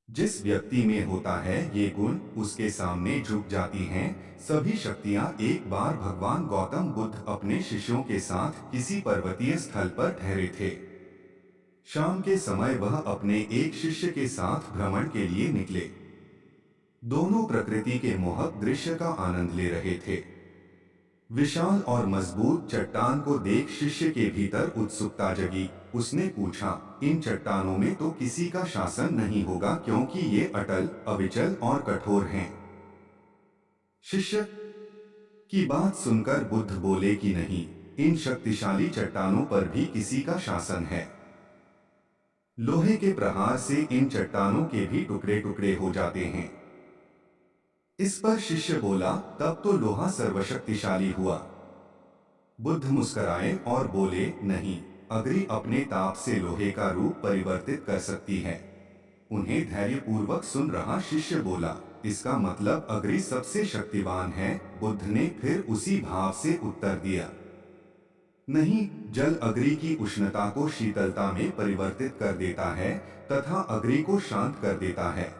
जिस व्यक्ति में होता है ये गुण उसके सामने झुक जाती हैं सभी शक्तियां। एक बार भगवान गौतम बुद्ध अपने शिष्यों के साथ किसी पर्वतीय स्थल पर ठहरे थे। शाम के समय वह अपने एक शिष्य के साथ भ्रमण के लिए निकले। दोनों प्रकृति के मोहक दृश्य का आनंद ले रहे थे। विशाल और मजबूत चट्टान को देख शिष्य के भीतर उत्सुकता जगी। उसने पूछा, इन चट्टानों में तो किसी का शासन नहीं होगा क्योंकि ये अटल, अविचल और कठोर हैं। शिष्य की बात सुनकर बुद्ध बोले कि नहीं, इन शक्तिशाली चट्टानों पर भी किसी का शासन है। लोहे के प्रहार से इन चट्टानों के भी टुकड़े टुकड़े हो जाते हैं। इस पर शिष्य बोला, तब तो लोहा सर्वशक्तिशाली हुआ। बुद्ध मुस्कराए और बोले, नहीं, अग्नि अपने ताप से लोहे का रूप परिवर्तित कर सकती है। उन्हें धैर्यपूर्वक सुन रहा शिष्य बोला, इसका मतलब अग्नि सबसे शक्तिवान है। बुद्ध ने फिर उसी भाव से उत्तर दिया, नहीं, जल अग्नि की उष्णता को शीतलता में परिवर्तित कर देता है तथा अग्नि को शांत कर देता है।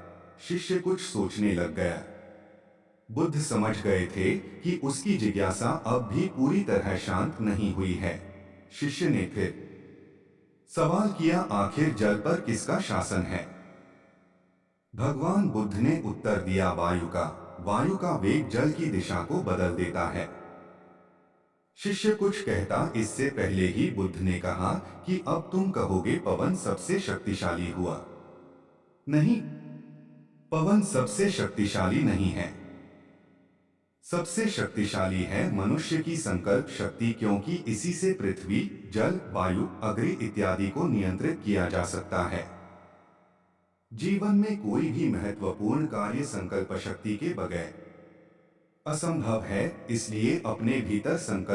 शिष्य कुछ सोचने लग गया। बुद्ध समझ गए थे कि उसकी जिज्ञासा अब भी पूरी तरह शांत नहीं हुई है। शिष्य ने फिर सवाल किया, आखिर जल पर किसका शासन है? भगवान बुद्ध ने उत्तर दिया, वायु का। वायु का वेग जल की दिशा को बदल देता है। शिष्य कुछ कहता इससे पहले ही बुद्ध ने कहा कि अब तुम कहोगे पवन सबसे शक्तिशाली हुआ। नहीं, पवन सबसे शक्तिशाली नहीं है। सबसे शक्तिशाली है मनुष्य की संकल्प शक्ति, क्योंकि इसी से पृथ्वी, जल, वायु, अग्नि इत्यादि को नियंत्रित किया जा सकता है। जीवन में कोई भी महत्वपूर्ण कार्य संकल्प शक्ति के बगैर असंभव है। इसलिए अपने भीतर संकल्प